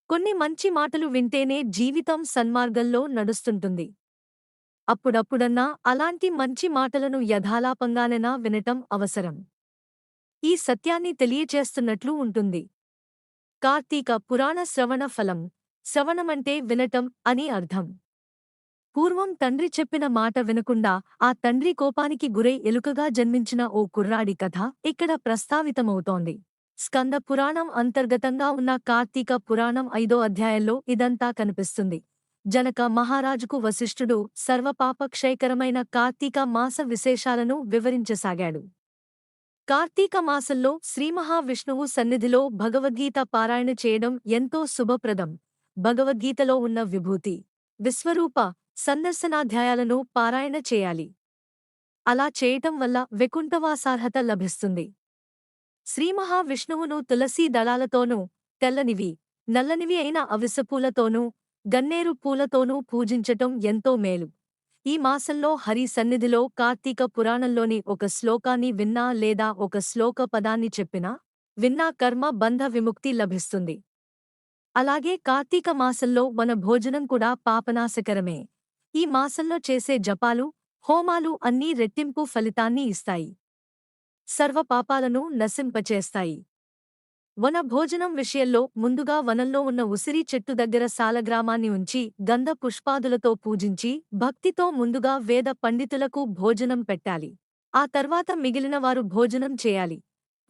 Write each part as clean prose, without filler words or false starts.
కొన్ని మంచి మాటలు వింటేనే జీవితం సన్మార్గంలో నడుస్తుంటుంది. అప్పుడప్పుడన్నా అలాంటి మంచి మాటలను యథాలాపంగానైనా వినటం అవసరం. ఈ సత్యాన్ని తెలియచేస్తున్నట్లు ఉంటుంది. కార్తీక పురాణ శ్రవణ ఫలం. శ్రవణమంటే వినటం అని అర్థం. పూర్వం తండ్రి చెప్పిన మాట వినకుండా ఆ తండ్రి కోపానికి గురై ఎలుకగా జన్మించిన ఓ కుర్రాడి కథ ఇక్కడ ప్రస్తావితమవుతోంది. స్కంద పురాణం అంతర్గతంగా ఉన్న కార్తీక పురాణం 5వ అధ్యాయంలో ఇదంతా కనిపిస్తుంది. జనక మహారాజుకు వశిష్ఠుడు సర్వపాపక్షయకరమైన కార్తీక మాస విశేషాలను వివరించసాగాడు. కార్తీక మాసంలో శ్రీమహావిష్ణువు సన్నిధిలో భగవద్గీత పారాయణ చేయడం ఎంతో శుభప్రదం. భగవద్గీతలో ఉన్న విభూతి, విశ్వరూప, సందర్శనాధ్యాయాలను పారాయణ చేయాలి. అలా చేయటం వల్ల వైకుంఠవాసార్హత లభిస్తుంది. శ్రీమహావిష్ణువును తులసీ దళాలతోనూ, తెల్లనివి, నల్లనివి అయిన అవిసెపూలతోనూ, గన్నేరు పూలతోనూ పూజించటం ఎంతో మేలు. ఈ మాసంలో హరి సన్నిధిలో కార్తీక పురాణంలోని ఒక శ్లోకాన్ని విన్నా లేదా ఒక శ్లోక పదాన్ని చెప్పినా, విన్నా కర్మ బంధ విముక్తి లభిస్తుంది. అలాగే కార్తీక మాసంలో మన భోజనం కూడా పాపనాశకరమే. ఈ మాసంలో చేసే జపాలు, హోమాలు అన్నీ రెట్టింపు ఫలితాన్ని ఇస్తాయి. సర్వ పాపాలను నశింపచేస్తాయి. వన భోజనం విషయంలో ముందుగా వనంలో ఉన్న ఉసిరి చెట్టు దగ్గర సాలగ్రామాన్ని ఉంచి గంధ పుష్పాదులతో పూజించి భక్తితో ముందుగా వేద పండితులకు భోజనం పెట్టాలి. ఆ తర్వాత మిగిలిన వారు భోజనం చేయాలి.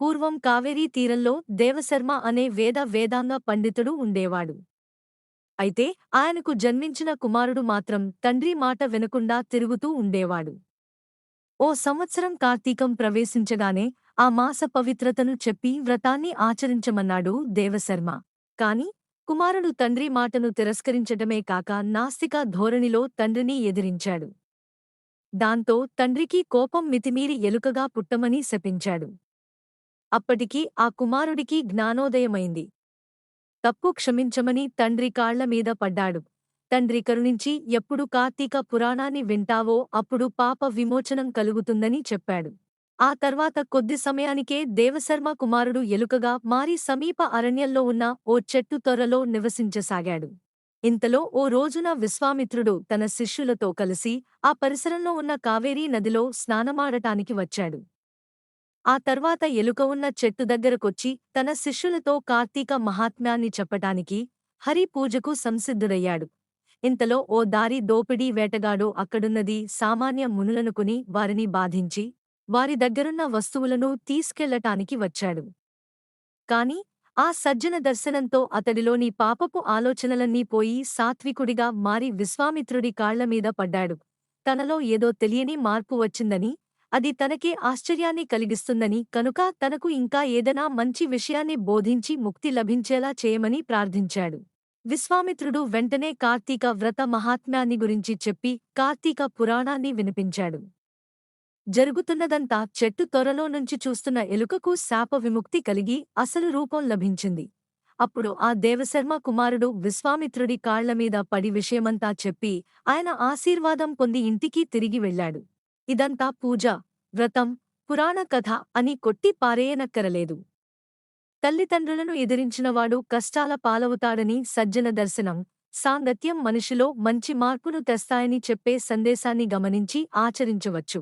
పూర్వం కావేరీ తీరంలో దేవశర్మ అనే వేదాంగ పండితుడు ఉండేవాడు. అయితే ఆయనకు జన్మించిన కుమారుడు మాత్రం తండ్రి మాట వినకుండా తిరుగుతూ ఉండేవాడు. ఓ సంవత్సరం కార్తీకం ప్రవేశించగానే ఆ మాస పవిత్రతను చెప్పి వ్రతాన్ని ఆచరించమన్నాడు దేవశర్మ. కాని కుమారుడు తండ్రి మాటను తిరస్కరించటమే కాక నాస్తిక ధోరణిలో తండ్రిని ఎదిరించాడు. దాంతో తండ్రికి కోపం మితిమీరి ఎలుకగా పుట్టమని శపించాడు. అప్పటికి ఆ కుమారుడికి జ్ఞానోదయమైంది. తప్పు క్షమించమని తండ్రి కాళ్లమీద పడ్డాడు. తండ్రి కరుణించి ఎప్పుడు కార్తీక పురాణాన్ని వింటావో అప్పుడు పాప విమోచనం కలుగుతుందని చెప్పాడు. ఆ తర్వాత కొద్ది సమయానికే దేవశర్మ కుమారుడు ఎలుకగా మారి సమీప అరణ్యంలో ఉన్న ఓ చెట్టు తొర్రలో నివసించసాగాడు. ఇంతలో ఓ రోజున విశ్వామిత్రుడు తన శిష్యులతో కలిసి ఆ పరిసరంలో ఉన్న కావేరీ నదిలో స్నానమాడటానికి వచ్చాడు. ఆ తర్వాత ఎలుక ఉన్న చెట్టు దగ్గరకొచ్చి తన శిష్యులతో కార్తీక మహాత్మ్యాన్ని చెప్పటానికి హరి పూజకు సంసిద్ధుడయ్యాడు. ఇంతలో ఓ దారి దోపిడీ వేటగాడు అక్కడున్నది సామాన్య మునులనుకుని వారిని బాధించి వారి దగ్గరున్న వస్తువులను తీసుకెళ్లటానికి వచ్చాడు. కాని ఆ సజ్జన దర్శనంతో అతడిలోని పాపపు ఆలోచనలన్నీ పోయి సాత్వికుడిగా మారి విశ్వామిత్రుడి కాళ్లమీద పడ్డాడు. తనలో ఏదో తెలియని మార్పు వచ్చిందని, అది తనకే ఆశ్చర్యాన్ని కలిగిస్తుందని కనుక తనకు ఇంకా ఏదైనా మంచి విషయాన్ని బోధించి ముక్తి లభించేలా చేయమని ప్రార్థించాడు. విశ్వామిత్రుడు వెంటనే కార్తీక వ్రత మహాత్మ్యాన్ని గురించి చెప్పి కార్తీక పురాణాన్ని వినిపించాడు. జరుగుతున్నదంతా చెట్టు తొర్రలో నుంచి చూస్తున్న ఎలుకకు శాప విముక్తి కలిగి అసలు రూపం లభించింది. అప్పుడు ఆ దేవశర్మ కుమారుడు విశ్వామిత్రుడి కాళ్లమీద పడి విషయమంతా చెప్పి ఆయన ఆశీర్వాదం పొంది ఇంటికి తిరిగి వెళ్ళాడు. ఇదంతా పూజ, వ్రతం, పురాణ కథ అని కొట్టి పారేయనక్కరలేదు. తల్లిదండ్రులను ఎదిరించినవాడు కష్టాల పాలవుతాడని సజ్జన దర్శనం, సాంగత్యం మనిషిలో మంచి మార్పును తెస్తాయని చెప్పే సందేశాన్ని గమనించి ఆచరించవచ్చు.